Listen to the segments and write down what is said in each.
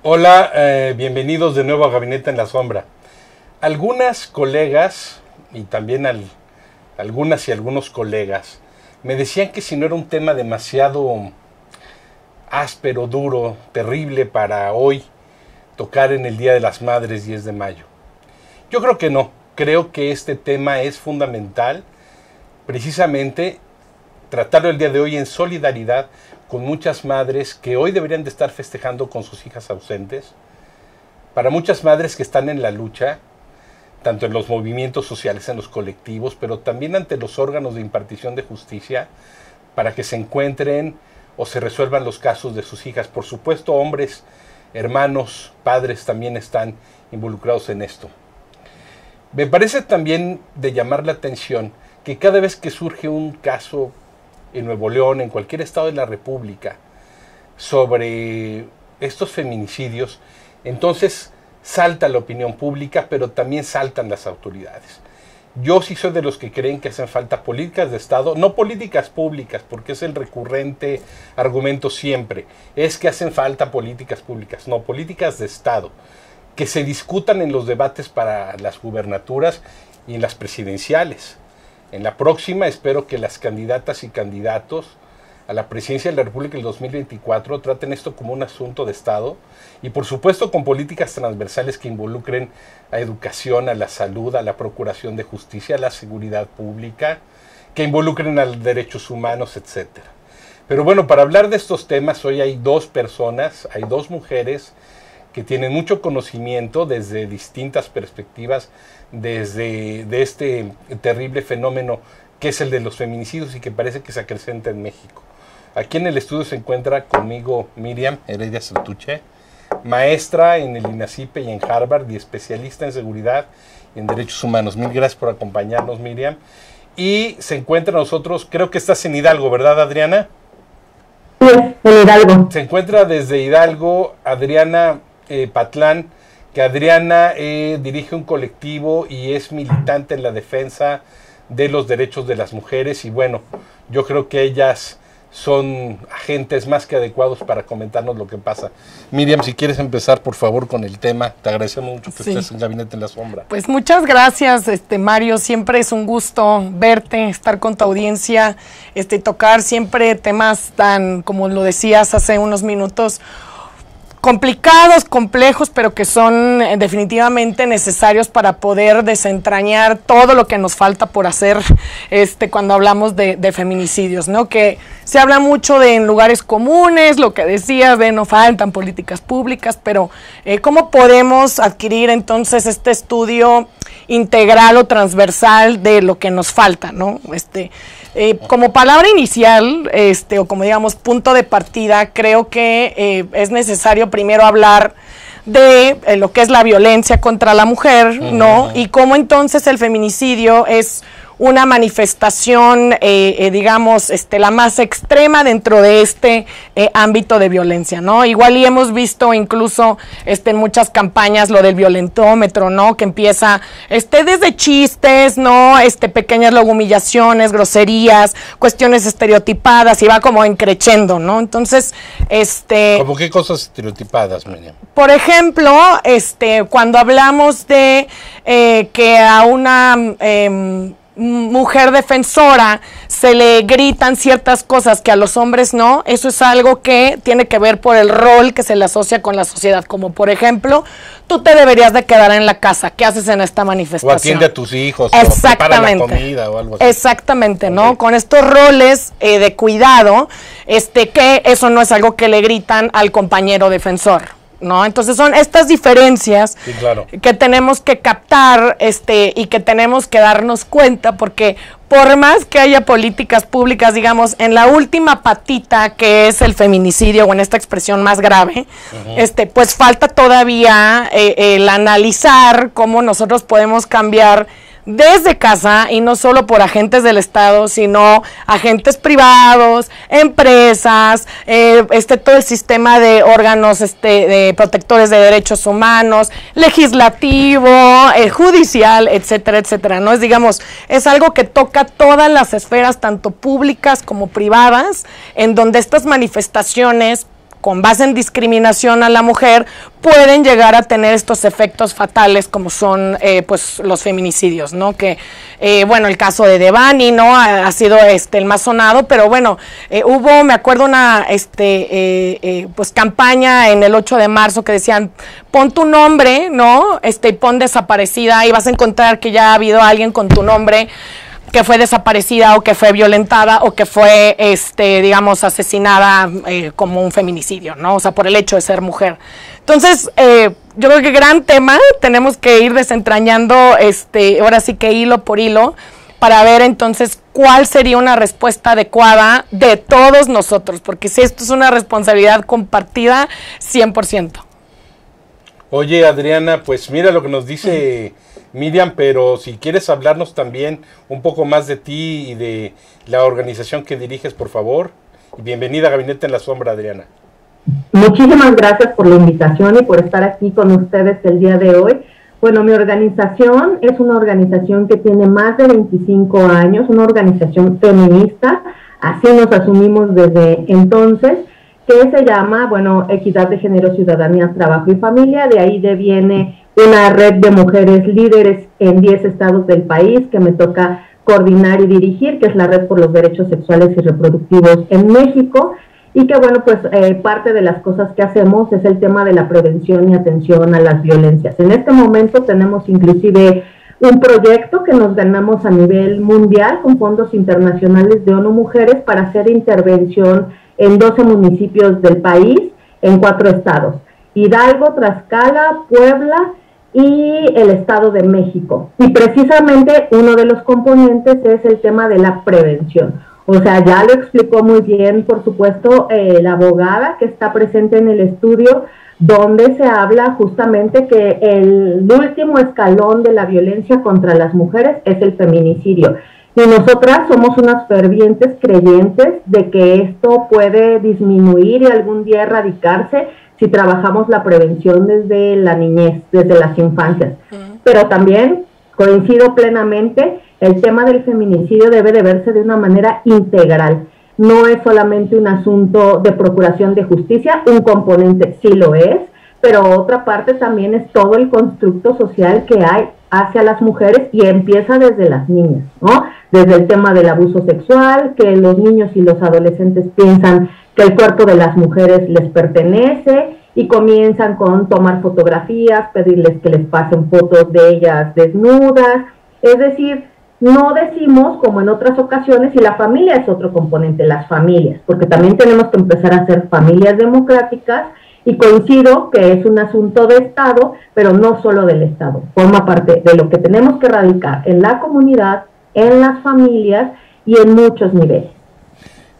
Hola, bienvenidos de nuevo a Gabinete en la Sombra. Algunas colegas y también algunas y algunos colegas me decían que si no era un tema demasiado áspero, duro, terrible para hoy tocar en el Día de las Madres 10 de mayo. Yo creo que no, creo que este tema es fundamental, precisamente tratarlo el día de hoy en solidaridad con muchas madres que hoy deberían de estar festejando con sus hijas ausentes, para muchas madres que están en la lucha, tanto en los movimientos sociales, en los colectivos, pero también ante los órganos de impartición de justicia, para que se encuentren o se resuelvan los casos de sus hijas. Por supuesto, hombres, hermanos, padres también están involucrados en esto. Me parece también de llamar la atención que cada vez que surge un caso en Nuevo León, en cualquier estado de la República, sobre estos feminicidios, entonces salta la opinión pública, pero también saltan las autoridades. Yo sí soy de los que creen que hacen falta políticas de Estado, no políticas públicas, porque es el recurrente argumento siempre, es que hacen falta políticas públicas, no, políticas de Estado, que se discutan en los debates para las gubernaturas y en las presidenciales. En la próxima espero que las candidatas y candidatos a la presidencia de la República del 2024 traten esto como un asunto de Estado y por supuesto con políticas transversales que involucren a educación, a la salud, a la procuración de justicia, a la seguridad pública, que involucren a los derechos humanos, etc. Pero bueno, para hablar de estos temas hoy hay dos personas, hay dos mujeres que tienen mucho conocimiento desde distintas perspectivas, desde este terrible fenómeno que es el de los feminicidios y que parece que se acrecenta en México. Aquí en el estudio se encuentra conmigo Miriam Heredia Santuche, maestra en el INACYPE y en Harvard y especialista en seguridad y en derechos humanos. Mil gracias por acompañarnos, Miriam. Y se encuentra nosotros, creo que estás en Hidalgo, ¿verdad, Adriana? Sí, en Hidalgo. Se encuentra desde Hidalgo Adriana Patlán, que Adriana dirige un colectivo y es militante en la defensa de los derechos de las mujeres y bueno, yo creo que ellas son agentes más que adecuados para comentarnos lo que pasa. Miriam, si quieres empezar por favor con el tema, te agradecemos mucho que estés en Gabinete en la Sombra. Pues muchas gracias, Mario, siempre es un gusto verte, estar con tu audiencia, tocar siempre temas tan, como lo decías hace unos minutos, complicados, complejos, pero que son definitivamente necesarios para poder desentrañar todo lo que nos falta por hacer cuando hablamos de feminicidios, ¿no? Que se habla mucho de en lugares comunes, lo que decías de no faltan políticas públicas, pero ¿cómo podemos adquirir entonces este estudio integral o transversal de lo que nos falta, ¿no? Como palabra inicial, o como digamos punto de partida, creo que es necesario primero hablar de lo que es la violencia contra la mujer, ¿no? Y cómo entonces el feminicidio es una manifestación, digamos, la más extrema dentro de este ámbito de violencia, ¿no? Igual y hemos visto incluso en muchas campañas lo del violentómetro, ¿no? Que empieza desde chistes, ¿no? Pequeñas luego humillaciones, groserías, cuestiones estereotipadas y va como increciendo, ¿no? Entonces, ¿Cómo qué cosas estereotipadas, Miriam? Por ejemplo, cuando hablamos de que a una mujer defensora se le gritan ciertas cosas que a los hombres no, eso es algo que tiene que ver por el rol que se le asocia con la sociedad, como por ejemplo, tú te deberías de quedar en la casa, ¿qué haces en esta manifestación? O atiende a tus hijos, exactamente, o prepara la comida o algo así. Exactamente, ¿no? Con estos roles de cuidado, que eso no es algo que le gritan al compañero defensor, ¿no? Entonces son estas diferencias, sí, claro, que tenemos que captar y que tenemos que darnos cuenta, porque por más que haya políticas públicas, digamos, en la última patita que es el feminicidio, o en esta expresión más grave, pues falta todavía el analizar cómo nosotros podemos cambiar desde casa, y no solo por agentes del Estado, sino agentes privados, empresas, todo el sistema de órganos de protectores de derechos humanos, legislativo, judicial, etcétera, etcétera, ¿no? Es algo que toca todas las esferas, tanto públicas como privadas, en donde estas manifestaciones con base en discriminación a la mujer pueden llegar a tener estos efectos fatales, como son pues los feminicidios, ¿no? Que bueno, el caso de Devani, ¿no? Ha sido el más sonado, pero bueno, hubo, me acuerdo, una pues campaña en el 8 de marzo que decían: pon tu nombre, ¿no? Y pon desaparecida, y vas a encontrar que ya ha habido alguien con tu nombre que fue desaparecida, o que fue violentada, o que fue, digamos, asesinada como un feminicidio, ¿no? O sea, por el hecho de ser mujer. Entonces, yo creo que gran tema, tenemos que ir desentrañando, ahora sí que hilo por hilo, para ver entonces cuál sería una respuesta adecuada de todos nosotros, porque si esto es una responsabilidad compartida, 100%. Oye, Adriana, pues mira lo que nos dice Miriam, pero si quieres hablarnos también un poco más de ti y de la organización que diriges, por favor. Y bienvenida a Gabinete en la Sombra, Adriana. Muchísimas gracias por la invitación y por estar aquí con ustedes el día de hoy. Bueno, mi organización es una organización que tiene más de 25 años, una organización feminista, así nos asumimos desde entonces, que se llama, bueno, Equidad de Género, Ciudadanía, Trabajo y Familia. De ahí deviene una red de mujeres líderes en 10 estados del país que me toca coordinar y dirigir, que es la Red por los Derechos Sexuales y Reproductivos en México, y que bueno, pues parte de las cosas que hacemos es el tema de la prevención y atención a las violencias. En este momento tenemos inclusive un proyecto que nos ganamos a nivel mundial con fondos internacionales de ONU Mujeres para hacer intervención en 12 municipios del país, en 4 estados: Hidalgo, Tlaxcala, Puebla y el Estado de México. Y precisamente uno de los componentes es el tema de la prevención. O sea, ya lo explicó muy bien, por supuesto, la abogada que está presente en el estudio, donde se habla justamente que el último escalón de la violencia contra las mujeres es el feminicidio. Y nosotras somos unas fervientes creyentes de que esto puede disminuir y algún día erradicarse si trabajamos la prevención desde la niñez, desde las infancias. Pero también coincido plenamente, el tema del feminicidio debe de verse de una manera integral. No es solamente un asunto de procuración de justicia, un componente sí lo es, pero otra parte también es todo el constructo social que hay hacia las mujeres, y empieza desde las niñas, ¿no? Desde el tema del abuso sexual, que los niños y los adolescentes piensan que el cuerpo de las mujeres les pertenece y comienzan con tomar fotografías, pedirles que les pasen fotos de ellas desnudas. Es decir, no decimos, como en otras ocasiones, y la familia es otro componente, las familias, porque también tenemos que empezar a hacer familias democráticas. Y coincido que es un asunto de Estado, pero no solo del Estado. Forma parte de lo que tenemos que erradicar en la comunidad, en las familias y en muchos niveles.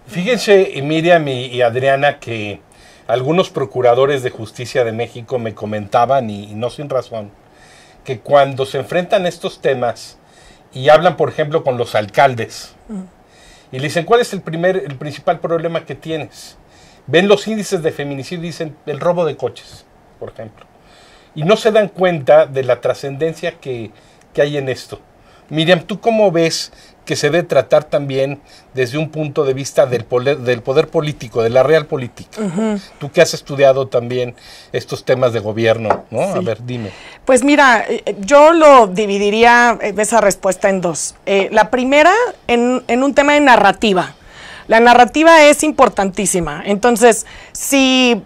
Fíjense, Miriam y Adriana, que algunos procuradores de justicia de México me comentaban, y no sin razón, que cuando se enfrentan estos temas y hablan, por ejemplo, con los alcaldes, y le dicen, ¿cuál es el principal problema que tienes? Ven los índices de feminicidio y dicen el robo de coches, por ejemplo. Y no se dan cuenta de la trascendencia que hay en esto. Miriam, ¿tú cómo ves que se debe tratar también desde un punto de vista del poder político, de la real política? Tú que has estudiado también estos temas de gobierno, ¿no? Sí. A ver, dime. Pues mira, yo lo dividiría esa respuesta en dos. La primera, en un tema de narrativa. La narrativa es importantísima. Entonces, si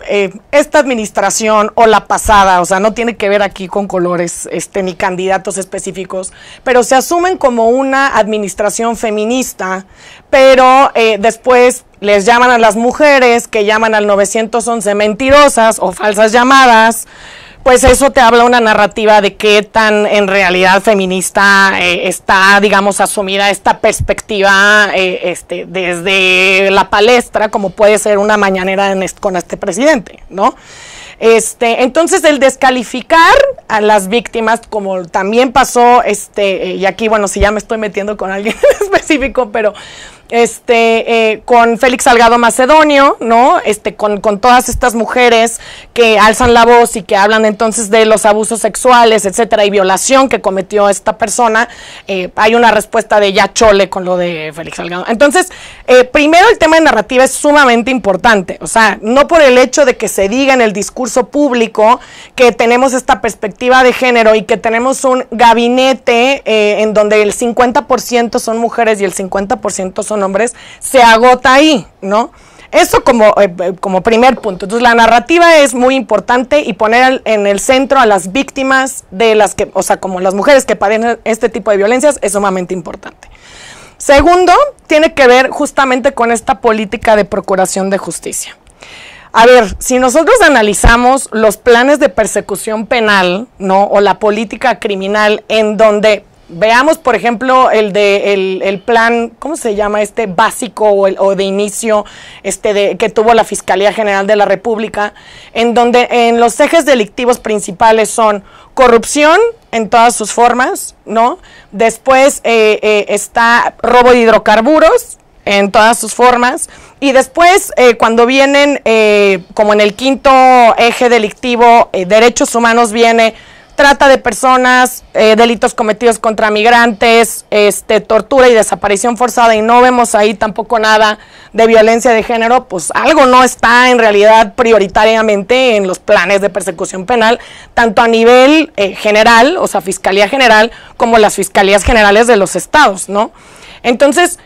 esta administración o la pasada, o sea, no tiene que ver aquí con colores ni candidatos específicos, pero se asumen como una administración feminista, pero después les llaman a las mujeres que llaman al 911 mentirosas o falsas llamadas, pues eso te habla una narrativa de qué tan en realidad feminista está, digamos, asumida esta perspectiva desde la palestra, como puede ser una mañanera con este presidente, ¿no? Entonces el descalificar a las víctimas, como también pasó, y aquí, bueno, si ya me estoy metiendo con alguien específico, pero con Félix Salgado Macedonio, ¿no? Con todas estas mujeres que alzan la voz y que hablan entonces de los abusos sexuales, etcétera, y violación que cometió esta persona, hay una respuesta de ya chole con lo de Félix Salgado. Entonces, primero el tema de narrativa es sumamente importante, o sea, no por el hecho de que se diga en el discurso público que tenemos esta perspectiva de género y que tenemos un gabinete en donde el 50% son mujeres y el 50% son hombres, se agota ahí, ¿no? Eso como primer punto. Entonces la narrativa es muy importante y poner en el centro a las víctimas de las que, o sea, como las mujeres que padecen este tipo de violencias, es sumamente importante. Segundo, tiene que ver justamente con esta política de procuración de justicia. A ver, si nosotros analizamos los planes de persecución penal, ¿no? O la política criminal en donde veamos, por ejemplo, el plan, ¿cómo se llama? Básico o de inicio, que tuvo la Fiscalía General de la República, en donde en los ejes delictivos principales son corrupción en todas sus formas, ¿no? Después está robo de hidrocarburos en todas sus formas, y después cuando vienen, como en el quinto eje delictivo, derechos humanos, viene trata de personas, delitos cometidos contra migrantes, tortura y desaparición forzada, y no vemos ahí tampoco nada de violencia de género, pues algo no está en realidad prioritariamente en los planes de persecución penal, tanto a nivel general, o sea, Fiscalía General, como las Fiscalías Generales de los estados, ¿no? Entonces,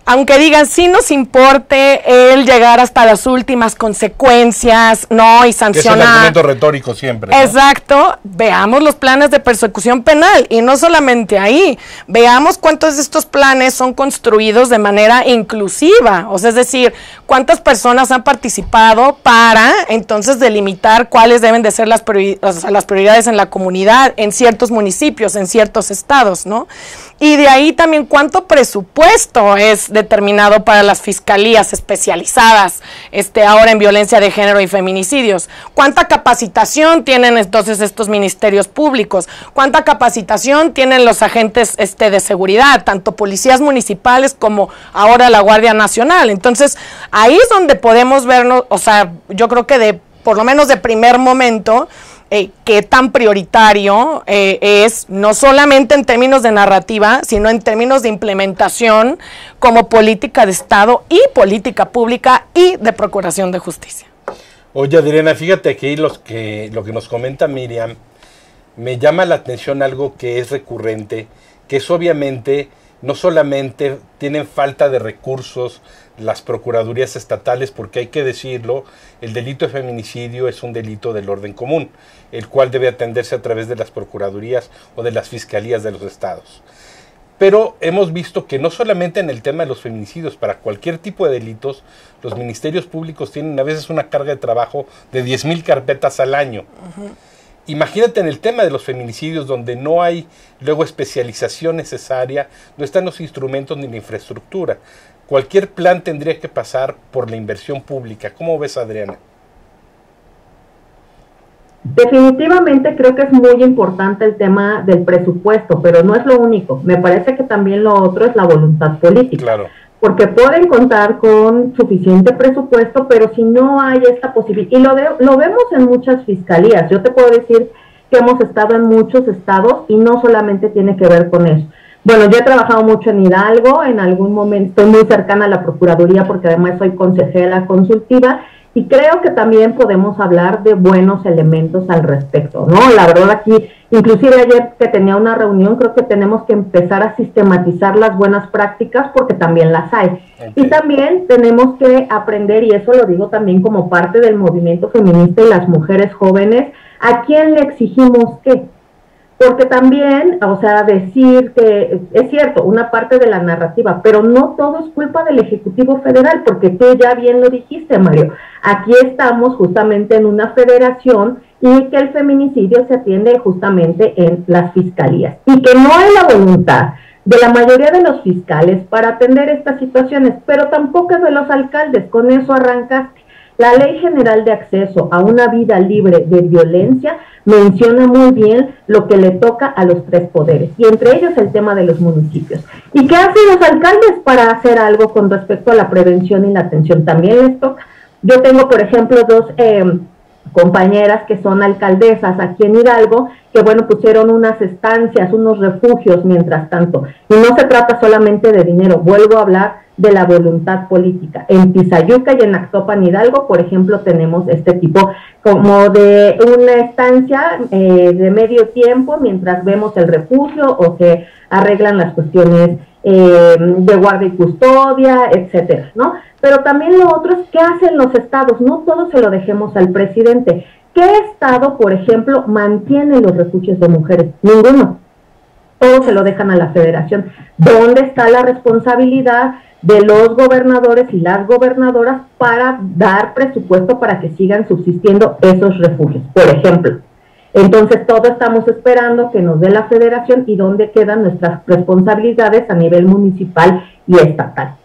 aunque digan, sí nos importe el llegar hasta las últimas consecuencias, ¿no? Y sancionar. Es un argumento retórico siempre, ¿no? Exacto. Veamos los planes de persecución penal. Y no solamente ahí. Veamos cuántos de estos planes son construidos de manera inclusiva. O sea, es decir, cuántas personas han participado para, entonces, delimitar cuáles deben de ser las prioridades en la comunidad, en ciertos municipios, en ciertos estados, ¿no? Y de ahí también cuánto presupuesto es determinado para las fiscalías especializadas ahora en violencia de género y feminicidios. ¿Cuánta capacitación tienen entonces estos ministerios públicos? ¿Cuánta capacitación tienen los agentes de seguridad, tanto policías municipales como ahora la Guardia Nacional? Entonces, ahí es donde podemos vernos, o sea, yo creo que por lo menos de primer momento, qué tan prioritario es, no solamente en términos de narrativa, sino en términos de implementación como política de Estado y política pública y de procuración de justicia. Oye, Adriana, fíjate aquí lo que nos comenta Miriam, me llama la atención algo que es recurrente, que es obviamente, no solamente tienen falta de recursos las procuradurías estatales, porque hay que decirlo, el delito de feminicidio es un delito del orden común, el cual debe atenderse a través de las procuradurías o de las fiscalías de los estados. Pero hemos visto que no solamente en el tema de los feminicidios, para cualquier tipo de delitos, los ministerios públicos tienen a veces una carga de trabajo de 10,000 carpetas al año. Imagínate en el tema de los feminicidios, donde no hay luego especialización necesaria, no están los instrumentos ni la infraestructura. Cualquier plan tendría que pasar por la inversión pública. ¿Cómo ves, Adriana? Definitivamente creo que es muy importante el tema del presupuesto, pero no es lo único. Me parece que también lo otro es la voluntad política. Claro. Porque pueden contar con suficiente presupuesto, pero si no hay esta posibilidad, y lo vemos en muchas fiscalías, yo te puedo decir que hemos estado en muchos estados y no solamente tiene que ver con eso. bueno, yo he trabajado mucho en Hidalgo, en algún momento estoy muy cercana a la Procuraduría porque además soy consejera consultiva y creo que también podemos hablar de buenos elementos al respecto, ¿no? La verdad aquí, inclusive ayer que tenía una reunión, creo que tenemos que empezar a sistematizar las buenas prácticas porque también las hay. Okay. Y también tenemos que aprender, y eso lo digo también como parte del movimiento feminista y las mujeres jóvenes, ¿a quién le exigimos qué? Porque también, o sea, decir que es cierto, una parte de la narrativa, pero no todo es culpa del Ejecutivo Federal, porque tú ya bien lo dijiste, Mario. Aquí estamos justamente en una federación y que el feminicidio se atiende justamente en las fiscalías. Y que no hay la voluntad de la mayoría de los fiscales para atender estas situaciones, pero tampoco es de los alcaldes, con eso arrancaste. La Ley General de Acceso a una Vida Libre de Violencia menciona muy bien lo que le toca a los 3 poderes, y entre ellos el tema de los municipios. ¿Y qué hacen los alcaldes para hacer algo con respecto a la prevención y la atención? También les toca. Yo tengo, por ejemplo, 2 compañeras que son alcaldesas aquí en Hidalgo, que bueno, pusieron unas estancias, unos refugios mientras tanto, y no se trata solamente de dinero, vuelvo a hablar de la voluntad política. En Tizayuca y en Actopan, Hidalgo, por ejemplo, tenemos este tipo como de una estancia de medio tiempo mientras vemos el refugio o se arreglan las cuestiones de guardia y custodia, etcétera, ¿no? Pero también lo otro es qué hacen los estados, no todo se lo dejemos al presidente. ¿Qué estado, por ejemplo, mantiene los refugios de mujeres? Ninguno. Todo se lo dejan a la federación. ¿Dónde está la responsabilidad de los gobernadores y las gobernadoras para dar presupuesto para que sigan subsistiendo esos refugios, por ejemplo? Entonces, todo estamos esperando que nos dé la federación y dónde quedan nuestras responsabilidades a nivel municipal y estatal.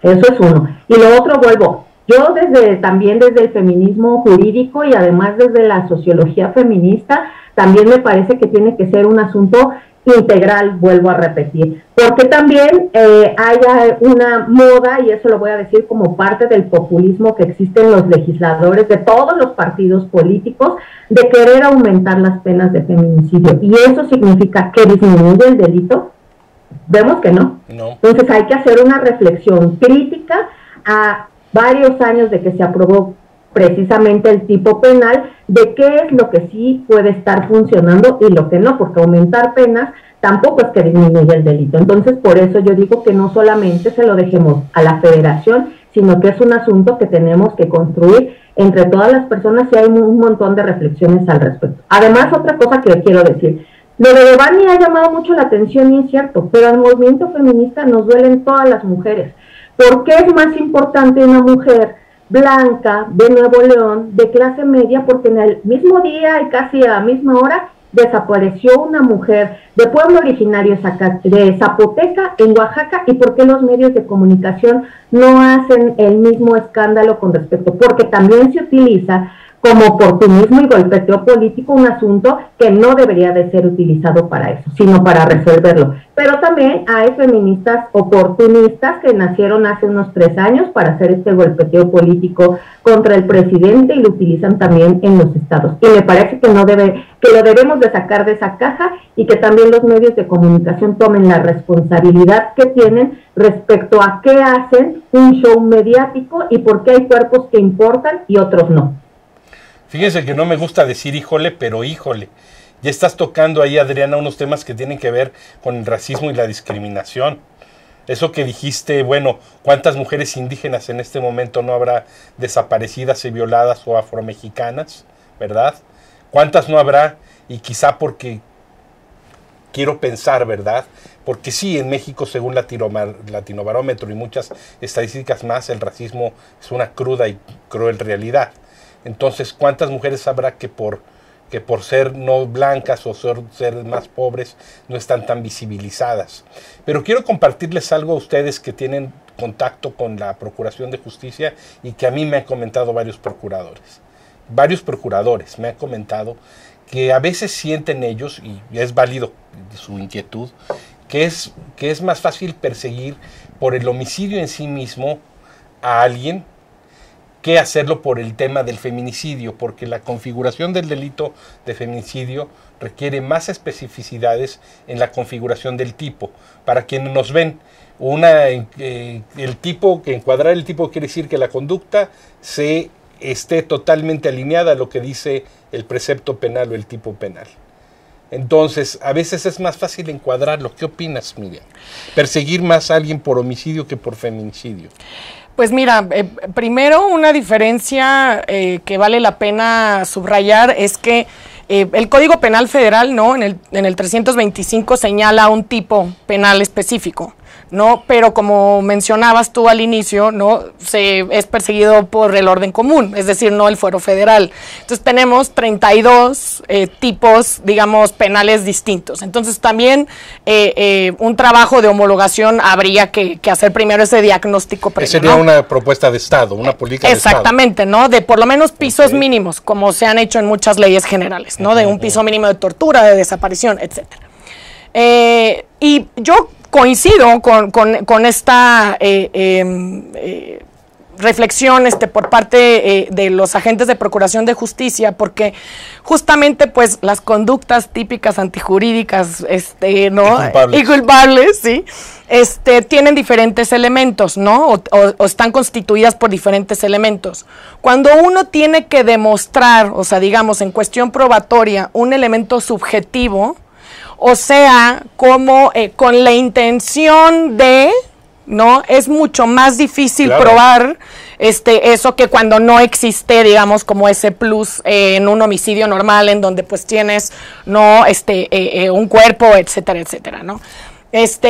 Eso es uno. Y lo otro, vuelvo, yo también desde el feminismo jurídico y además desde la sociología feminista, también me parece que tiene que ser un asunto integral, vuelvo a repetir, porque también haya una moda, y eso lo voy a decir como parte del populismo que existe en los legisladores de todos los partidos políticos, de querer aumentar las penas de feminicidio, y eso significa que disminuye el delito. Vemos que no. Entonces hay que hacer una reflexión crítica a varios años de que se aprobó precisamente el tipo penal, de qué es lo que sí puede estar funcionando y lo que no, porque aumentar penas tampoco es que disminuya el delito. Entonces, por eso yo digo que no solamente se lo dejemos a la federación, sino que es un asunto que tenemos que construir entre todas las personas y hay un montón de reflexiones al respecto. Además, otra cosa que quiero decir, lo de Devani ha llamado mucho la atención y es cierto, pero al movimiento feminista nos duelen todas las mujeres. ¿Por qué es más importante una mujer blanca, de Nuevo León, de clase media? Porque en el mismo día y casi a la misma hora desapareció una mujer de pueblo originario de Zapoteca, en Oaxaca. ¿Y por qué los medios de comunicación no hacen el mismo escándalo con respecto? Porque también se utiliza como oportunismo y golpeteo político un asunto que no debería de ser utilizado para eso, sino para resolverlo. Pero también hay feministas oportunistas que nacieron hace unos 3 años para hacer este golpeteo político contra el presidente y lo utilizan también en los estados. Y me parece que lo debemos de sacar de esa caja y que también los medios de comunicación tomen la responsabilidad que tienen respecto a qué hacen un show mediático y por qué hay cuerpos que importan y otros no. Fíjense que no me gusta decir híjole, pero híjole. Ya estás tocando ahí, Adriana, unos temas que tienen que ver con el racismo y la discriminación. Eso que dijiste, bueno, ¿cuántas mujeres indígenas en este momento no habrá desaparecidas y violadas o afromexicanas? ¿Verdad? ¿Cuántas no habrá? Y quizá porque, quiero pensar, ¿verdad? Porque sí, en México, según Latinobarómetro y muchas estadísticas más, el racismo es una cruda y cruel realidad. Entonces, ¿cuántas mujeres habrá que por ser no blancas o ser más pobres no están tan visibilizadas? Pero quiero compartirles algo a ustedes que tienen contacto con la Procuración de Justicia y que a mí me han comentado varios procuradores. Varios procuradores me han comentado que a veces sienten ellos, y es válido su inquietud, que es más fácil perseguir por el homicidio en sí mismo a alguien que hacerlo por el tema del feminicidio, porque la configuración del delito de feminicidio requiere más especificidades en la configuración del tipo. Para quienes nos ven, el tipo, que encuadrar el tipo quiere decir que la conducta se esté totalmente alineada a lo que dice el precepto penal o el tipo penal. Entonces, a veces es más fácil encuadrarlo. ¿Qué opinas, Miriam? Perseguir más a alguien por homicidio que por feminicidio. Pues mira, primero una diferencia que vale la pena subrayar es que el Código Penal Federal, ¿no? En el 325 señala un tipo penal específico, ¿no? Pero como mencionabas tú al inicio, ¿no? Es perseguido por el orden común, es decir, no el fuero federal. Entonces tenemos 32 tipos, digamos, penales distintos. Entonces también un trabajo de homologación habría que hacer primero ese diagnóstico previo, sería, ¿no? Una propuesta de Estado, una política de Estado. Exactamente, ¿no? De por lo menos pisos mínimos, como se han hecho en muchas leyes generales, ¿no? De un piso mínimo de tortura, de desaparición, etcétera. Y yo coincido con esta reflexión por parte de los agentes de Procuración de Justicia, porque justamente pues las conductas típicas antijurídicas, ¿no? Y culpables, sí, tienen diferentes elementos, ¿no? O están constituidas por diferentes elementos. Cuando uno tiene que demostrar, o sea, digamos, en cuestión probatoria, un elemento subjetivo, o sea, como con la intención de, ¿no? Es mucho más difícil probar eso que cuando no existe, digamos, como ese plus en un homicidio normal, en donde pues tienes, ¿no? Un cuerpo, etcétera, etcétera, ¿no?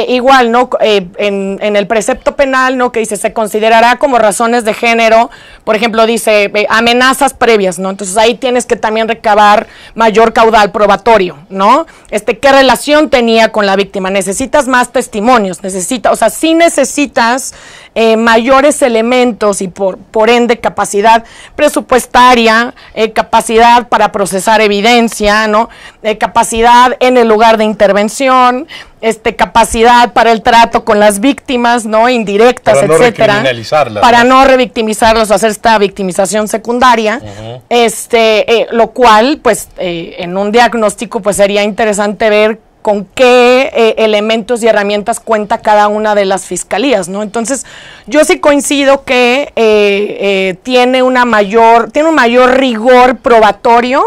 Igual, ¿no? En el precepto penal, ¿no? Que dice, se considerará como razones de género, por ejemplo, dice, amenazas previas, ¿no? Entonces ahí tienes que también recabar mayor caudal probatorio, ¿no? ¿Qué relación tenía con la víctima? Necesitas más testimonios, o sea, sí necesitas mayores elementos y por ende capacidad presupuestaria, capacidad para procesar evidencia, ¿no? Capacidad en el lugar de intervención, capacidad para el trato con las víctimas, ¿no? Indirectas, para etcétera. No recriminalizarlas, para no revictimizarlos o hacer esta victimización secundaria. Lo cual, pues, en un diagnóstico, pues sería interesante ver con qué elementos y herramientas cuenta cada una de las fiscalías, ¿no? Entonces, yo sí coincido que tiene un mayor rigor probatorio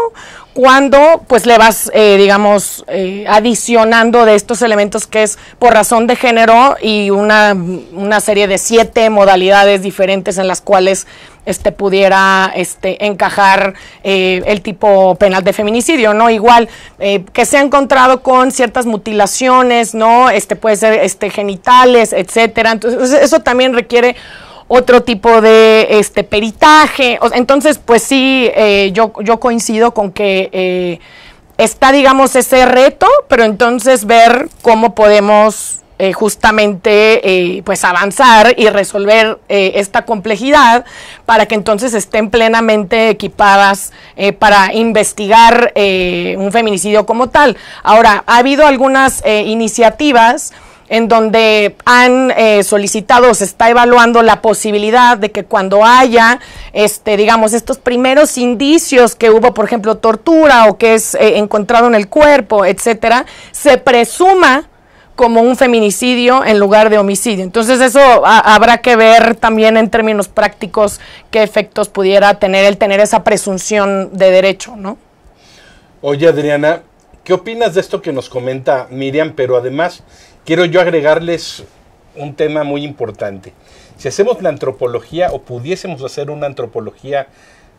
cuando pues le vas, digamos, adicionando de estos elementos que es por razón de género y una serie de 7 modalidades diferentes en las cuales pudiera encajar el tipo penal de feminicidio, ¿no? Igual que se ha encontrado con ciertas mutilaciones, ¿no? Puede ser genitales, etcétera. Entonces, eso también requiere otro tipo de peritaje. Entonces, pues sí, yo coincido con que está, digamos, ese reto, pero entonces ver cómo podemos justamente pues avanzar y resolver esta complejidad para que entonces estén plenamente equipadas para investigar un feminicidio como tal. Ahora, ha habido algunas iniciativas en donde han solicitado, se está evaluando la posibilidad de que cuando haya, digamos, estos primeros indicios que hubo, por ejemplo, tortura o que es encontrado en el cuerpo, etcétera, se presuma como un feminicidio en lugar de homicidio. Entonces eso habrá que ver también en términos prácticos qué efectos pudiera tener el tener esa presunción de derecho, ¿no? Oye, Adriana, ¿qué opinas de esto que nos comenta Miriam? Pero además quiero yo agregarles un tema muy importante. Si hacemos la antropología o pudiésemos hacer una antropología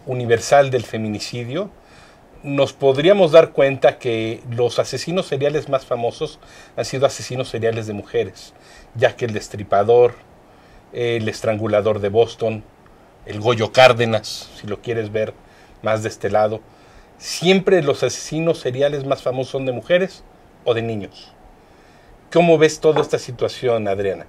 universal del feminicidio, nos podríamos dar cuenta que los asesinos seriales más famosos han sido asesinos seriales de mujeres, ya que el Destripador, el Estrangulador de Boston, el Goyo Cárdenas, si lo quieres ver más de este lado, siempre los asesinos seriales más famosos son de mujeres o de niños. ¿Cómo ves toda esta situación, Adriana?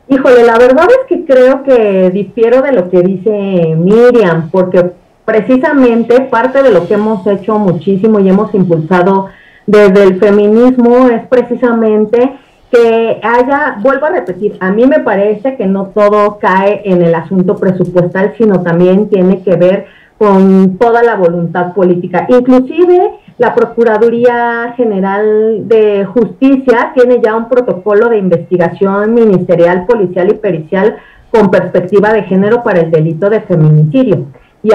Híjole, la verdad es que creo que difiero de lo que dice Miriam, porque precisamente parte de lo que hemos hecho muchísimo y hemos impulsado desde el feminismo es precisamente que haya, vuelvo a repetir, a mí me parece que no todo cae en el asunto presupuestal, sino también tiene que ver con toda la voluntad política. Inclusive la Procuraduría General de Justicia tiene ya un protocolo de investigación ministerial, policial y pericial con perspectiva de género para el delito de feminicidio. Y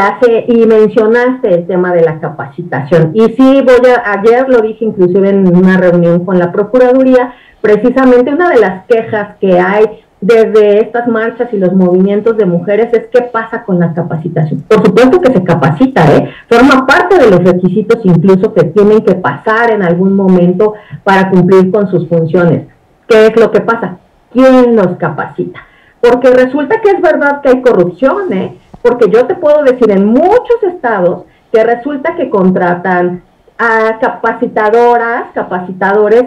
mencionaste el tema de la capacitación. Y sí, ayer lo dije inclusive en una reunión con la Procuraduría, precisamente una de las quejas que hay desde estas marchas y los movimientos de mujeres es qué pasa con la capacitación. Por supuesto que se capacita, forma parte de los requisitos incluso que tienen que pasar en algún momento para cumplir con sus funciones. ¿Qué es lo que pasa? ¿Quién los capacita? Porque resulta que es verdad que hay corrupción, porque yo te puedo decir en muchos estados que resulta que contratan a capacitadores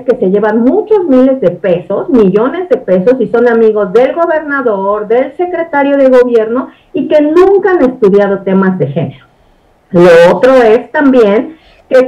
que se llevan muchos miles de pesos, millones de pesos, y son amigos del gobernador, del secretario de gobierno, y que nunca han estudiado temas de género. Lo otro es también que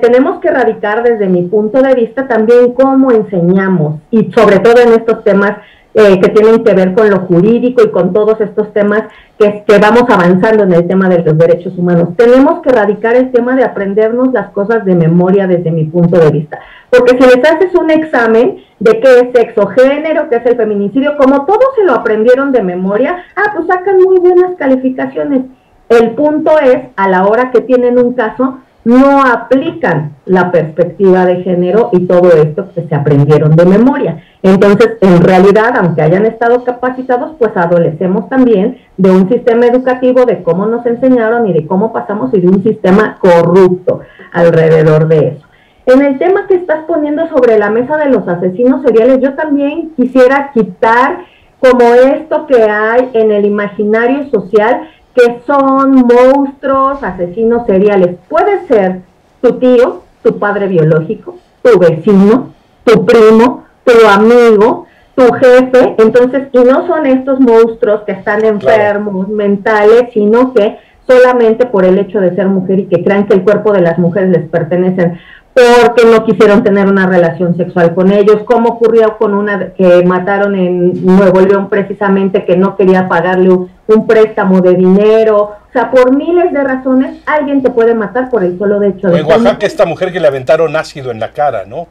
tenemos que erradicar desde mi punto de vista también cómo enseñamos, y sobre todo en estos temas que tienen que ver con lo jurídico y con todos estos temas que vamos avanzando en el tema de los derechos humanos. Tenemos que erradicar el tema de aprendernos las cosas de memoria desde mi punto de vista. Porque si les haces un examen de qué es sexo, género, qué es el feminicidio, como todos se lo aprendieron de memoria, pues sacan muy buenas calificaciones. El punto es, a la hora que tienen un caso, no aplican la perspectiva de género y todo esto que se aprendieron de memoria. Entonces, en realidad, aunque hayan estado capacitados, pues adolecemos también de un sistema educativo, de cómo nos enseñaron y de cómo pasamos, y de un sistema corrupto alrededor de eso. En el tema que estás poniendo sobre la mesa de los asesinos seriales, yo también quisiera quitar como esto que hay en el imaginario social, que son monstruos, asesinos seriales. Puede ser tu tío, tu padre biológico, tu vecino, tu primo, tu amigo, tu jefe. Entonces, y no son estos monstruos que están enfermos, mentales, sino que solamente por el hecho de ser mujer y que crean que el cuerpo de las mujeres les pertenecen, porque no quisieron tener una relación sexual con ellos, como ocurrió con una que mataron en Nuevo León precisamente, que no quería pagarle un préstamo de dinero. O sea, por miles de razones alguien te puede matar por el solo hecho de... En Oaxaca, esta mujer que le aventaron ácido en la cara, ¿no?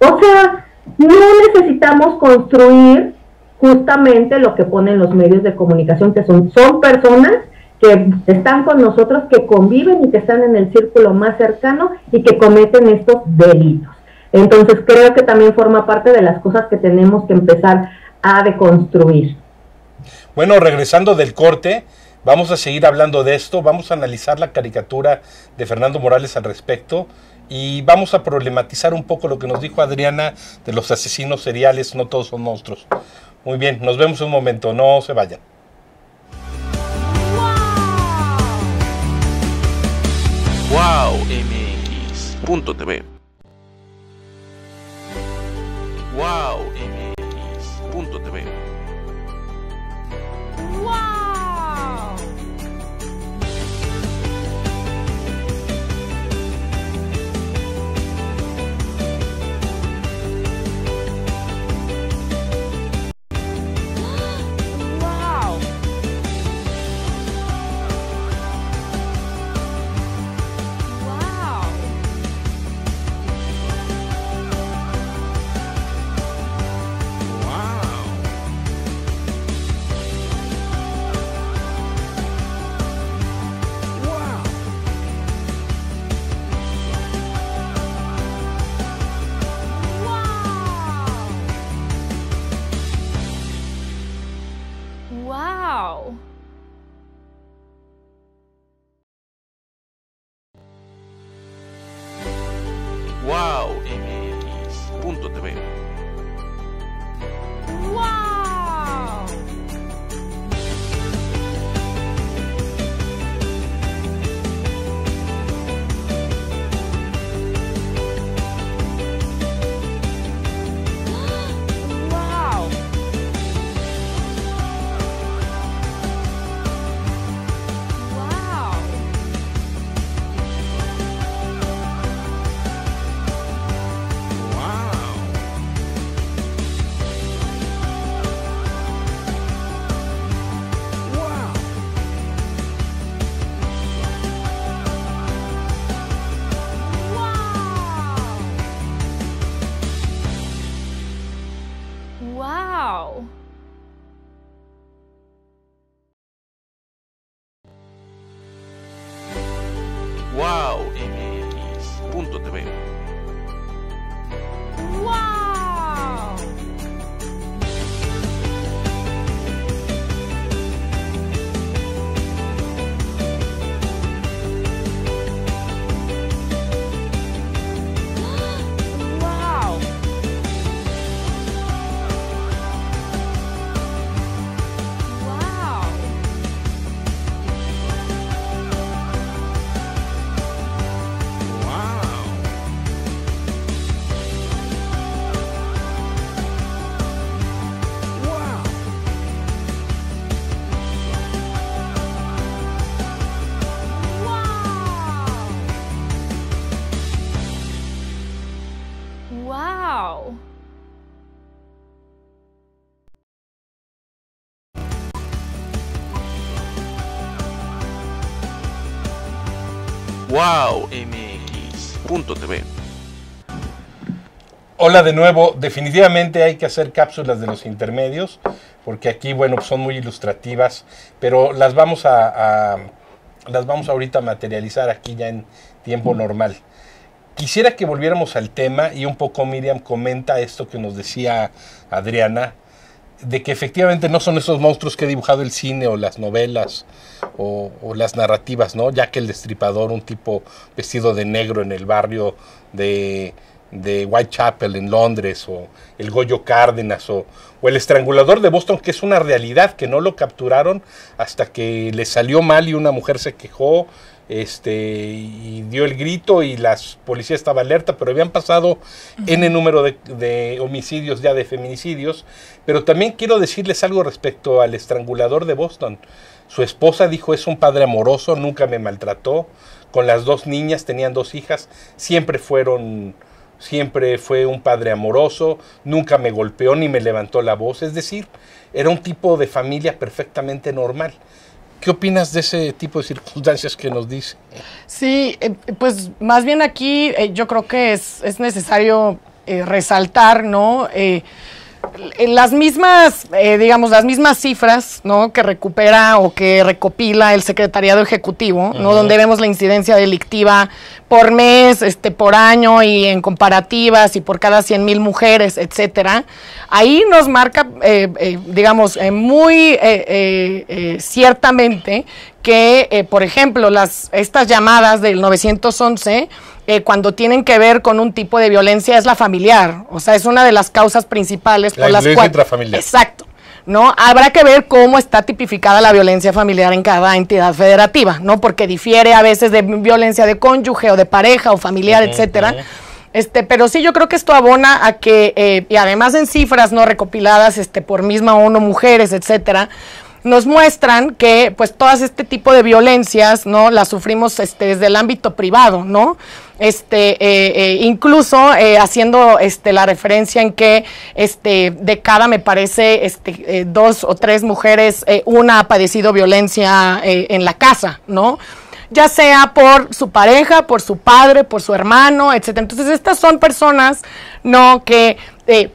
O sea, no necesitamos construir justamente lo que ponen los medios de comunicación, que son personas que están con nosotros, que conviven y que están en el círculo más cercano y que cometen estos delitos. Entonces creo que también forma parte de las cosas que tenemos que empezar a deconstruir. Bueno, regresando del corte, vamos a seguir hablando de esto, vamos a analizar la caricatura de Fernando Morales al respecto y vamos a problematizar un poco lo que nos dijo Adriana de los asesinos seriales, no todos son monstruos. Muy bien, nos vemos en un momento, no se vayan. WowMX.tv. WowMX.tv. wowmx.tv. Hola de nuevo, definitivamente hay que hacer cápsulas de los intermedios, porque aquí, bueno, son muy ilustrativas, pero las vamos ahorita a materializar aquí ya en tiempo normal. Quisiera que volviéramos al tema y un poco Miriam comenta esto que nos decía Adriana, de que efectivamente no son esos monstruos que ha dibujado el cine o las novelas o las narrativas, ¿no? Jack el Destripador, un tipo vestido de negro en el barrio de Whitechapel en Londres, o el Goyo Cárdenas, o el Estrangulador de Boston, que es una realidad, que no lo capturaron hasta que le salió mal y una mujer se quejó y dio el grito y la policía estaba alerta, pero habían pasado N número de homicidios, ya de feminicidios. Pero también quiero decirles algo respecto al Estrangulador de Boston. Su esposa dijo: es un padre amoroso, nunca me maltrató, con las 2 niñas, tenían 2 hijas, siempre fue un padre amoroso, nunca me golpeó ni me levantó la voz. Es decir, era un tipo de familia perfectamente normal. ¿Qué opinas de ese tipo de circunstancias que nos dice? Sí, pues más bien aquí yo creo que es necesario resaltar, ¿no? Las mismas, digamos, las mismas cifras, ¿no?, que recupera o que recopila el Secretariado Ejecutivo, ¿no?, donde vemos la incidencia delictiva por mes, por año y en comparativas y por cada 100,000 mujeres, etcétera. Ahí nos marca, digamos, muy ciertamente que, por ejemplo, estas llamadas del 911, cuando tienen que ver con un tipo de violencia, es la familiar. O sea, es una de las causas principales por las cuales... La violencia intrafamiliar. Exacto. ¿No? Habrá que ver cómo está tipificada la violencia familiar en cada entidad federativa, ¿no? Porque difiere a veces de violencia de cónyuge o de pareja o familiar, etcétera. Pero sí, yo creo que esto abona a que, y además en cifras no recopiladas por misma ONU, mujeres, etcétera, nos muestran que pues todas este tipo de violencias, ¿no?, las sufrimos desde el ámbito privado, ¿no? Incluso haciendo la referencia en que de cada, me parece, 2 o 3 mujeres, una ha padecido violencia en la casa, ¿no? Ya sea por su pareja, por su padre, por su hermano, etcétera. Entonces, estas son personas, ¿no?, que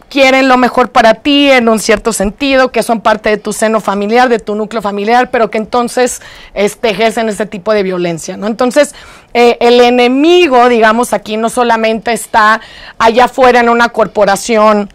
quieren lo mejor para ti en un cierto sentido, que son parte de tu seno familiar, de tu núcleo familiar, pero que entonces ejercen ese tipo de violencia, ¿no? Entonces, el enemigo, digamos, aquí no solamente está allá afuera en una corporación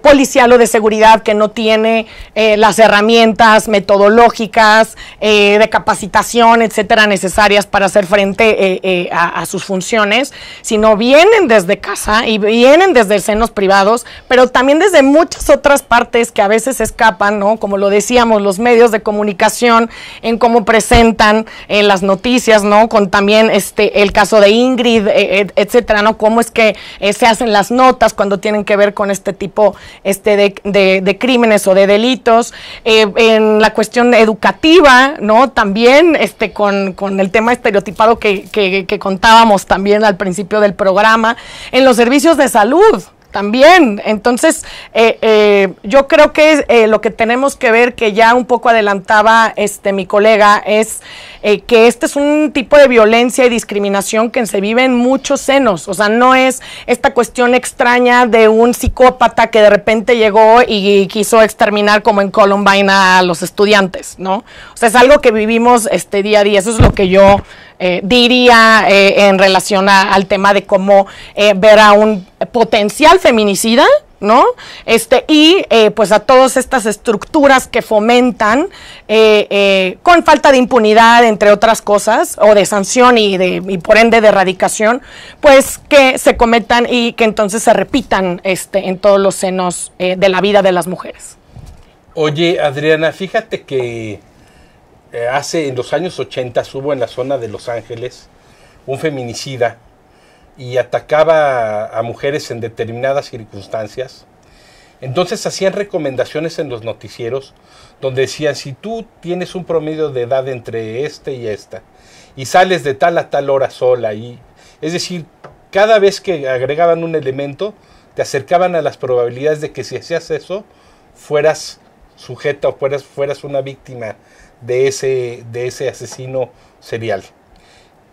policial o de seguridad que no tiene las herramientas metodológicas de capacitación, etcétera, necesarias para hacer frente a sus funciones, sino vienen desde casa y vienen desde senos privados, pero también desde muchas otras partes que a veces escapan, ¿no? Como lo decíamos, los medios de comunicación, en cómo presentan las noticias, ¿no? Con también el caso de Ingrid, etcétera, ¿no? Cómo es que se hacen las notas cuando tienen que ver con este tipo de crímenes o de delitos, en la cuestión educativa, ¿no? También con el tema estereotipado que contábamos también al principio del programa, en los servicios de salud también. Entonces, yo creo que lo que tenemos que ver, que ya un poco adelantaba mi colega, es que este es un tipo de violencia y discriminación que se vive en muchos senos. O sea, no es esta cuestión extraña de un psicópata que de repente llegó y quiso exterminar, como en Columbine, a los estudiantes, ¿no? O sea, es algo que vivimos día a día. Eso es lo que yo diría en relación al tema de cómo ver a un potencial feminicida, ¿no? Pues a todas estas estructuras que fomentan con falta de impunidad, entre otras cosas, o de sanción y por ende de erradicación, pues que se cometan y que entonces se repitan en todos los senos de la vida de las mujeres. Oye, Adriana, fíjate que en los años 80 hubo en la zona de Los Ángeles un feminicida y atacaba a mujeres en determinadas circunstancias. Entonces hacían recomendaciones en los noticieros donde decían: si tú tienes un promedio de edad entre y esta y sales de tal a tal hora sola, es decir, cada vez que agregaban un elemento te acercaban a las probabilidades de que si hacías eso fueras sujeta o fueras una víctima de ese asesino serial.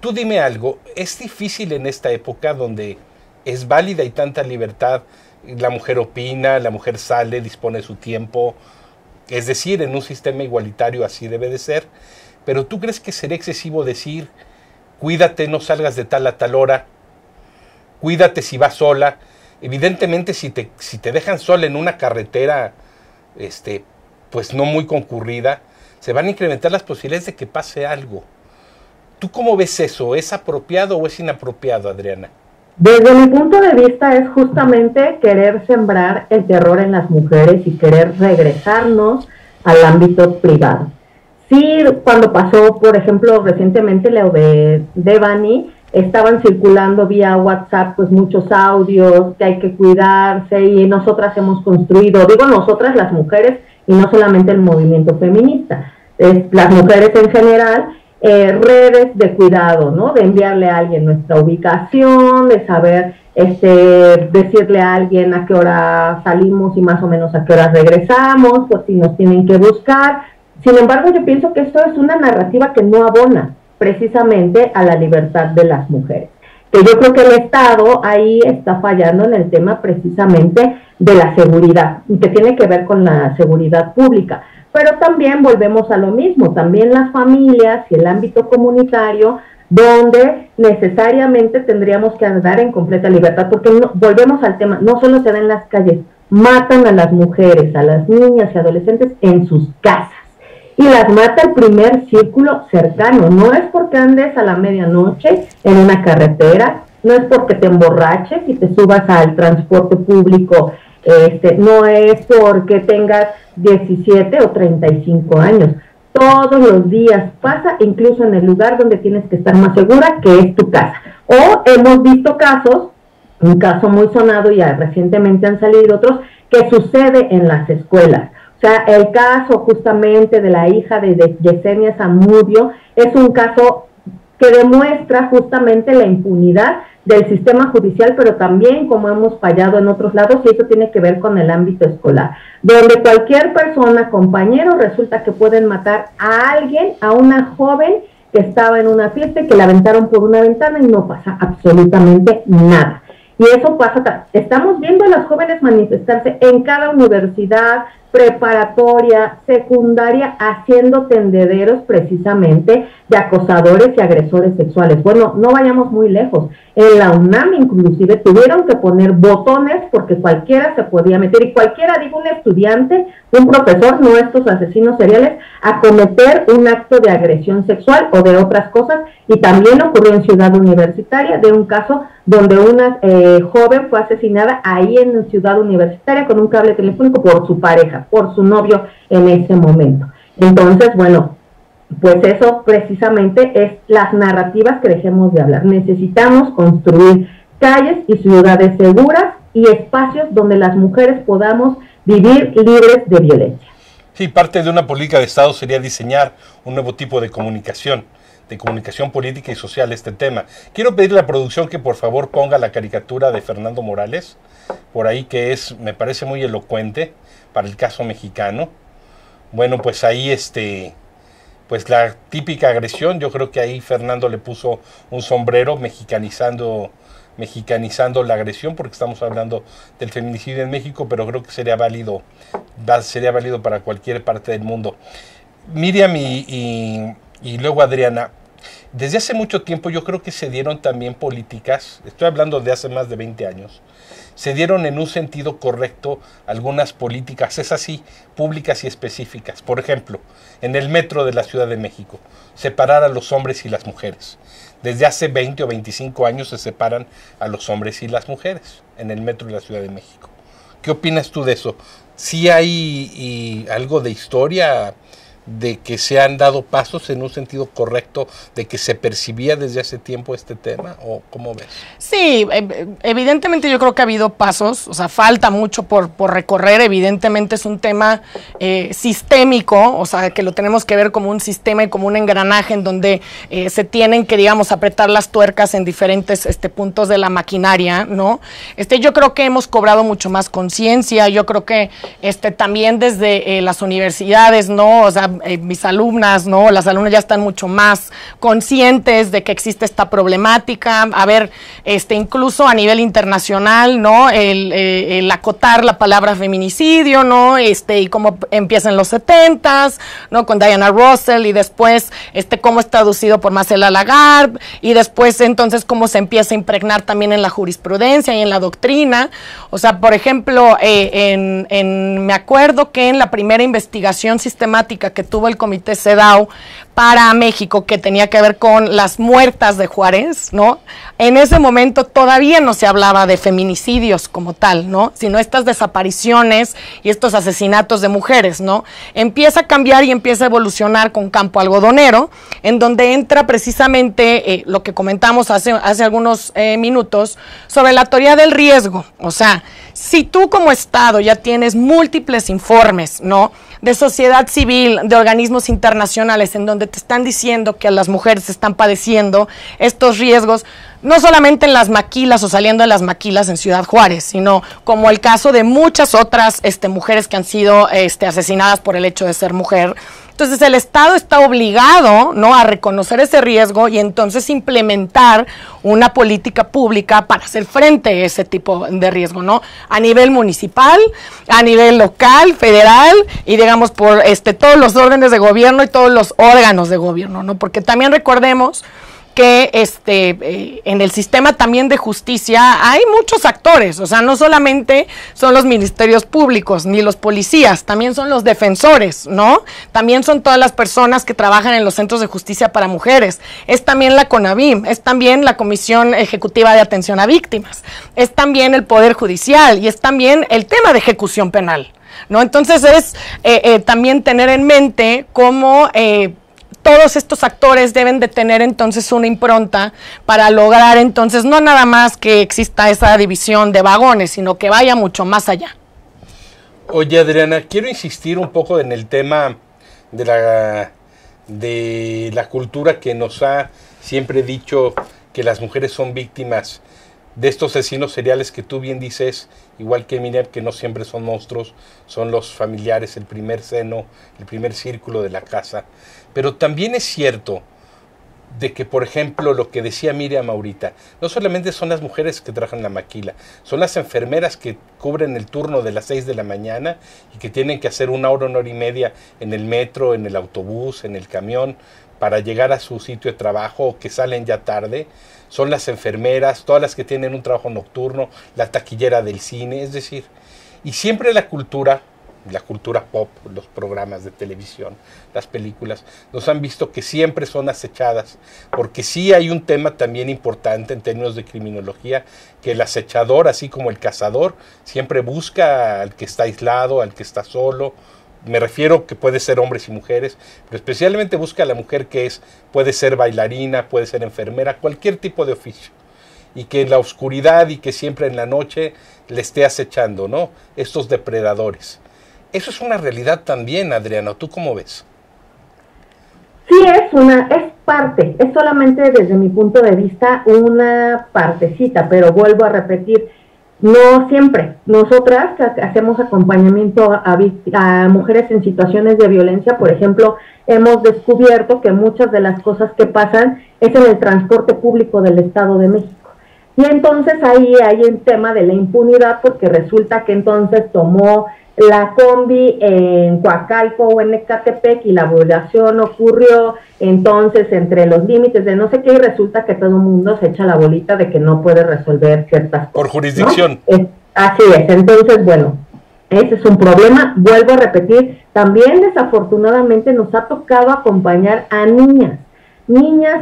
tú dime algo, ¿es difícil en esta época donde es válida y tanta libertad, la mujer opina, la mujer sale, dispone de su tiempo, es decir, en un sistema igualitario así debe de ser, pero tú crees que sería excesivo decir, cuídate, no salgas de tal a tal hora, cuídate si vas sola? Evidentemente si te dejan sola en una carretera, pues no muy concurrida, se van a incrementar las posibilidades de que pase algo. ¿Tú cómo ves eso? ¿Es apropiado o es inapropiado, Adriana? Desde mi punto de vista es justamente querer sembrar el terror en las mujeres y querer regresarnos al ámbito privado. Sí, cuando pasó, por ejemplo, recientemente lo de Devani, estaban circulando vía WhatsApp pues muchos audios, que hay que cuidarse, y nosotras hemos construido, digo nosotras las mujeres y no solamente el movimiento feminista, las mujeres en general, redes de cuidado, ¿no? De enviarle a alguien nuestra ubicación, de saber, decirle a alguien a qué hora salimos y más o menos a qué hora regresamos, pues si nos tienen que buscar. Sin embargo, yo pienso que esto es una narrativa que no abona precisamente a la libertad de las mujeres. Que yo creo que el Estado ahí está fallando en el tema precisamente de la seguridad, y que tiene que ver con la seguridad pública. Pero también volvemos a lo mismo, también las familias y el ámbito comunitario, donde necesariamente tendríamos que andar en completa libertad, porque volvemos al tema, no solo se da en las calles, matan a las mujeres, a las niñas y adolescentes en sus casas, y las mata el primer círculo cercano. No es porque andes a la medianoche en una carretera, no es porque te emborraches y te subas al transporte público, no es porque tengas 17 o 35 años. Todos los días pasa, incluso en el lugar donde tienes que estar más segura, que es tu casa. O hemos visto casos, un caso muy sonado, y recientemente han salido otros, que sucede en las escuelas. O sea, el caso justamente de la hija de Yesenia Zamudio es un caso que demuestra justamente la impunidad del sistema judicial, pero también como hemos fallado en otros lados, y eso tiene que ver con el ámbito escolar, donde cualquier persona, compañero, resulta que pueden matar a alguien, a una joven que estaba en una fiesta y que la aventaron por una ventana y no pasa absolutamente nada. Y eso pasa, estamos viendo a las jóvenes manifestarse en cada universidad, preparatoria, secundaria, haciendo tendederos precisamente de acosadores y agresores sexuales. Bueno, no vayamos muy lejos. En la UNAM inclusive tuvieron que poner botones porque cualquiera se podía meter, y cualquiera, digo, un estudiante, un profesor, no estos asesinos seriales, a cometer un acto de agresión sexual o de otras cosas. Y también ocurrió en Ciudad Universitaria, de un caso donde una joven fue asesinada ahí en Ciudad Universitaria con un cable telefónico por su pareja, por su novio en ese momento. Entonces, bueno, pues eso precisamente es las narrativas que dejemos de hablar. Necesitamos construir calles y ciudades seguras y espacios donde las mujeres podamos vivir libres de violencia. Sí, parte de una política de Estado sería diseñar un nuevo tipo de comunicación política y social este tema. Quiero pedirle a la producción que por favor ponga la caricatura de Fernando Morales, por ahí, que me parece muy elocuente para el caso mexicano. Bueno, pues ahí pues la típica agresión, yo creo que ahí Fernando le puso un sombrero mexicanizando la agresión, porque estamos hablando del feminicidio en México, pero creo que sería válido para cualquier parte del mundo. Miriam y luego Adriana, desde hace mucho tiempo yo creo que se dieron también políticas, estoy hablando de hace más de 20 años, se dieron en un sentido correcto algunas políticas, es así, públicas y específicas. Por ejemplo, en el metro de la Ciudad de México, separar a los hombres y las mujeres. Desde hace 20 o 25 años se separan a los hombres y las mujeres en el metro de la Ciudad de México. ¿Qué opinas tú de eso? ¿Sí hay algo de historia de que se han dado pasos en un sentido correcto, de que se percibía desde hace tiempo este tema, o cómo ves? Sí, evidentemente yo creo que ha habido pasos, o sea, falta mucho por recorrer. Evidentemente es un tema sistémico, o sea, que lo tenemos que ver como un sistema y como un engranaje en donde se tienen que, digamos, apretar las tuercas en diferentes puntos de la maquinaria, ¿no? Yo creo que hemos cobrado mucho más conciencia. Yo creo que también desde las universidades, ¿no? O sea, mis alumnas, ¿no? Las alumnas ya están mucho más conscientes de que existe esta problemática. A ver, incluso a nivel internacional, ¿no? El acotar la palabra feminicidio, ¿no? Y cómo empieza en los 70s, ¿no? Con Diana Russell, y después, cómo es traducido por Marcela Lagarde, y después, entonces, cómo se empieza a impregnar también en la jurisprudencia y en la doctrina. O sea, por ejemplo, me acuerdo que en la primera investigación sistemática que tuvo el Comité CEDAW para México, que tenía que ver con las muertas de Juárez, ¿no? En ese momento todavía no se hablaba de feminicidios como tal, ¿no? Sino estas desapariciones y estos asesinatos de mujeres, ¿no? Empieza a cambiar y empieza a evolucionar con Campo Algodonero, en donde entra precisamente lo que comentamos hace algunos minutos sobre la teoría del riesgo. O sea, si tú como Estado ya tienes múltiples informes, ¿no? De sociedad civil, de organismos internacionales, en donde te están diciendo que a las mujeres están padeciendo estos riesgos, no solamente en las maquilas o saliendo de las maquilas en Ciudad Juárez, sino como el caso de muchas otras mujeres que han sido asesinadas por el hecho de ser mujer. Entonces el Estado está obligado, ¿no?, a reconocer ese riesgo y entonces implementar una política pública para hacer frente a ese tipo de riesgo, ¿no? A nivel municipal, a nivel local, federal y digamos por todos los órdenes de gobierno y todos los órganos de gobierno, ¿no? Porque también recordemos que en el sistema también de justicia hay muchos actores, o sea, no solamente son los ministerios públicos ni los policías, también son los defensores, ¿no? También son todas las personas que trabajan en los centros de justicia para mujeres, es también la CONAVIM, es también la Comisión Ejecutiva de Atención a Víctimas, es también el Poder Judicial y es también el tema de ejecución penal, ¿no? Entonces es también tener en mente cómo todos estos actores deben de tener entonces una impronta para lograr entonces no nada más que exista esa división de vagones, sino que vaya mucho más allá. Oye, Adriana, quiero insistir un poco en el tema de la cultura que nos ha siempre dicho que las mujeres son víctimas de estos asesinos seriales que tú bien dices, igual que Miriam, que no siempre son monstruos, son los familiares, el primer seno, el primer círculo de la casa. Pero también es cierto de que, por ejemplo, lo que decía Miriam ahorita, no solamente son las mujeres que trabajan la maquila, son las enfermeras que cubren el turno de las 6 de la mañana y que tienen que hacer una hora y media en el metro, en el autobús, en el camión, para llegar a su sitio de trabajo o que salen ya tarde. Son las enfermeras, todas las que tienen un trabajo nocturno, la taquillera del cine, es decir, y siempre la cultura pop, los programas de televisión, las películas, nos han visto que siempre son acechadas, porque sí hay un tema también importante en términos de criminología, que el acechador, así como el cazador, siempre busca al que está aislado, al que está solo. Me refiero que puede ser hombres y mujeres, pero especialmente busca a la mujer que puede ser bailarina, puede ser enfermera, cualquier tipo de oficio. Y que en la oscuridad y que siempre en la noche le esté acechando, ¿no? Estos depredadores. Eso es una realidad también, Adriana. ¿Tú cómo ves? Sí, es parte, es solamente desde mi punto de vista una partecita, pero vuelvo a repetir, no siempre. Nosotras hacemos acompañamiento a mujeres en situaciones de violencia, por ejemplo, hemos descubierto que muchas de las cosas que pasan es en el transporte público del Estado de México. Y entonces ahí hay el tema de la impunidad, porque resulta que entonces tomó la combi en Coacalco o en Ecatepec y la violación ocurrió entonces entre los límites de no sé qué y resulta que todo el mundo se echa la bolita de que no puede resolver ciertas cosas. Por jurisdicción. ¿No? Así es, entonces bueno, ese es un problema. Vuelvo a repetir, también desafortunadamente nos ha tocado acompañar a niñas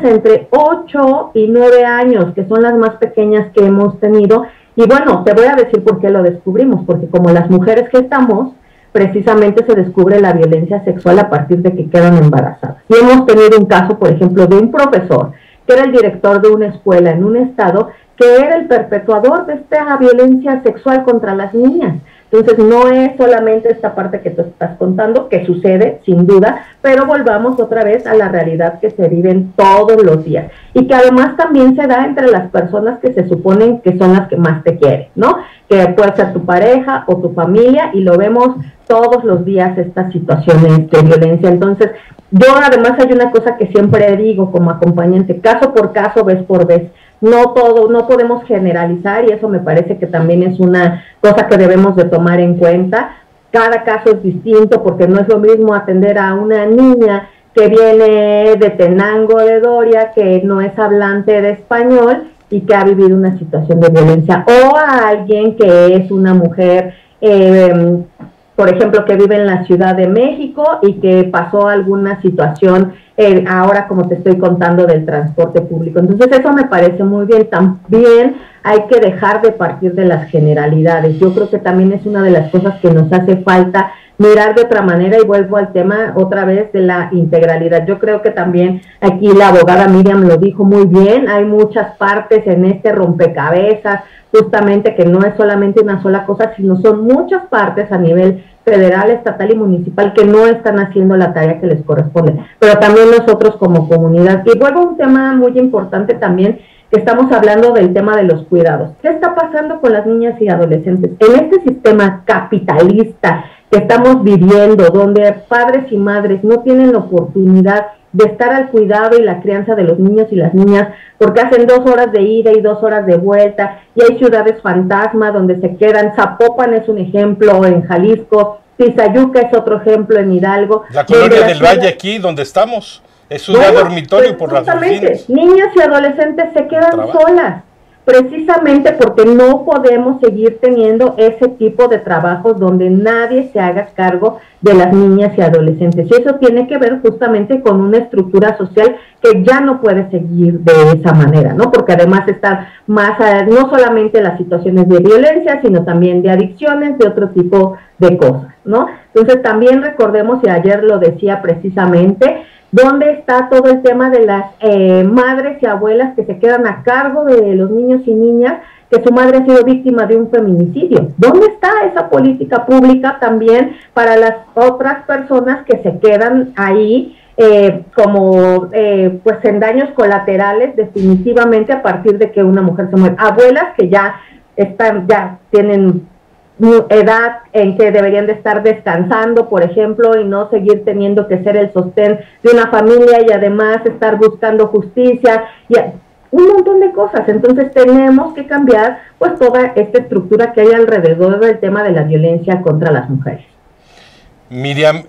entre 8 y 9 años, que son las más pequeñas que hemos tenido. Y bueno, te voy a decir por qué lo descubrimos, porque como las mujeres que estamos, precisamente se descubre la violencia sexual a partir de que quedan embarazadas. Y hemos tenido un caso, por ejemplo, de un profesor que era el director de una escuela en un estado que era el perpetuador de esta violencia sexual contra las niñas. Entonces no es solamente esta parte que tú estás contando, que sucede sin duda, pero volvamos otra vez a la realidad que se viven todos los días y que además también se da entre las personas que se suponen que son las que más te quieren, ¿no? Que puede ser tu pareja o tu familia, y lo vemos todos los días, estas situaciones de violencia. Entonces yo además hay una cosa que siempre digo como acompañante: caso por caso, vez por vez. No podemos generalizar, y eso me parece que también es una cosa que debemos de tomar en cuenta. Cada caso es distinto, porque no es lo mismo atender a una niña que viene de Tenango de Doria, que no es hablante de español y que ha vivido una situación de violencia, o a alguien que es una mujer, por ejemplo, que vive en la Ciudad de México y que pasó alguna situación ahora, como te estoy contando, del transporte público. Entonces eso me parece muy bien. También hay que dejar de partir de las generalidades. Yo creo que también es una de las cosas que nos hace falta mirar de otra manera, y vuelvo al tema otra vez de la integralidad. Yo creo que también aquí la abogada Miriam lo dijo muy bien: hay muchas partes en este rompecabezas, justamente, que no es solamente una sola cosa, sino son muchas partes a nivel federal, estatal y municipal que no están haciendo la tarea que les corresponde, pero también nosotros como comunidad. Y vuelvo a un tema muy importante también, que estamos hablando del tema de los cuidados. ¿Qué está pasando con las niñas y adolescentes? En este sistema capitalista que estamos viviendo, donde padres y madres no tienen la oportunidad de estar al cuidado y la crianza de los niños y las niñas, porque hacen 2 horas de ida y 2 horas de vuelta, y hay ciudades fantasma donde se quedan. Zapopan es un ejemplo en Jalisco, Tizayuca es otro ejemplo en Hidalgo. La colonia del Valle, aquí donde estamos, es un dormitorio por las oficinas. Niñas y adolescentes se quedan solas, precisamente porque no podemos seguir teniendo ese tipo de trabajos donde nadie se haga cargo de las niñas y adolescentes. Y eso tiene que ver justamente con una estructura social que ya no puede seguir de esa manera, ¿no? Porque además están más, no solamente las situaciones de violencia, sino también de adicciones, de otro tipo de cosas, ¿no? Entonces también recordemos, y ayer lo decía precisamente, ¿dónde está todo el tema de las madres y abuelas que se quedan a cargo de los niños y niñas que su madre ha sido víctima de un feminicidio? ¿Dónde está esa política pública también para las otras personas que se quedan ahí pues en daños colaterales definitivamente a partir de que una mujer se muere? Abuelas que ya tienen edad en que deberían de estar descansando, por ejemplo, y no seguir teniendo que ser el sostén de una familia, y además estar buscando justicia y un montón de cosas. Entonces tenemos que cambiar pues toda esta estructura que hay alrededor del tema de la violencia contra las mujeres. Miriam,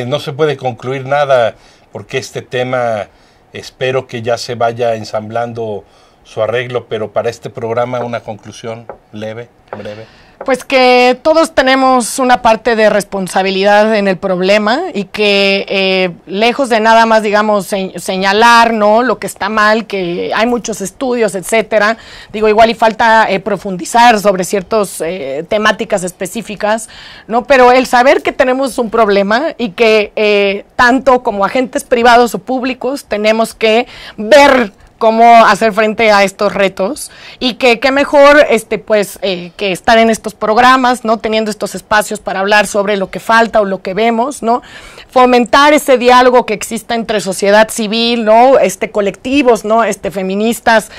no se puede concluir nada, porque este tema espero que ya se vaya ensamblando su arreglo, pero para este programa una conclusión leve, breve. Pues que todos tenemos una parte de responsabilidad en el problema, y que lejos de nada más, digamos, señalar, ¿no?, lo que está mal, que hay muchos estudios, etcétera, digo, igual y falta profundizar sobre ciertas temáticas específicas, ¿no? Pero el saber que tenemos un problema y que tanto como agentes privados o públicos tenemos que ver cómo hacer frente a estos retos, y que qué mejor que estar en estos programas, ¿no?, teniendo estos espacios para hablar sobre lo que falta o lo que vemos, ¿no? Fomentar ese diálogo que exista entre sociedad civil, ¿no?, colectivos, ¿no?, feministas,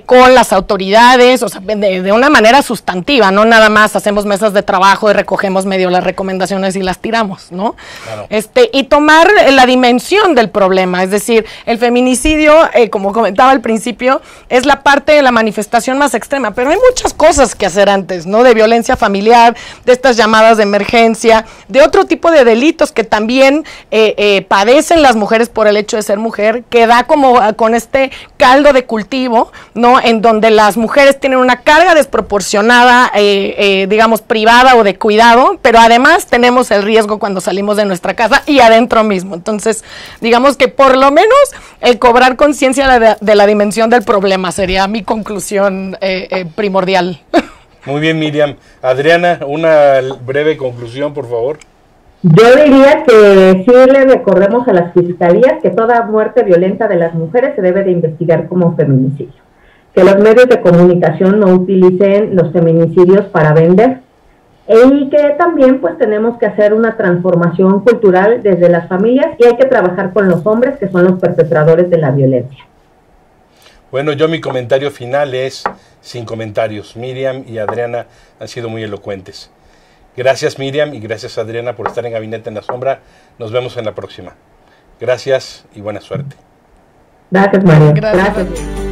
con las autoridades, o sea, de una manera sustantiva, no nada más hacemos mesas de trabajo y recogemos medio las recomendaciones y las tiramos, ¿no? Claro. Y tomar la dimensión del problema, es decir, el feminicidio, como comentaba al principio, es la parte de la manifestación más extrema, pero hay muchas cosas que hacer antes, ¿no? De violencia familiar, de estas llamadas de emergencia, de otro tipo de delitos que también padecen las mujeres por el hecho de ser mujer, que da como con este caldo de cultivo, ¿no?, en donde las mujeres tienen una carga desproporcionada, digamos, privada o de cuidado, pero además tenemos el riesgo cuando salimos de nuestra casa y adentro mismo. Entonces, digamos que por lo menos el cobrar conciencia de la dimensión del problema sería mi conclusión primordial. Muy bien, Miriam. Adriana, una breve conclusión, por favor. Yo diría que sí le recordemos a las fiscalías que toda muerte violenta de las mujeres se debe de investigar como feminicidio. Que los medios de comunicación no utilicen los feminicidios para vender, y que también pues tenemos que hacer una transformación cultural desde las familias y hay que trabajar con los hombres que son los perpetradores de la violencia. Bueno, yo mi comentario final es sin comentarios. Miriam y Adriana han sido muy elocuentes. Gracias Miriam y gracias Adriana por estar en Gabinete en la Sombra. Nos vemos en la próxima. Gracias y buena suerte. Gracias, María. Gracias. Gracias.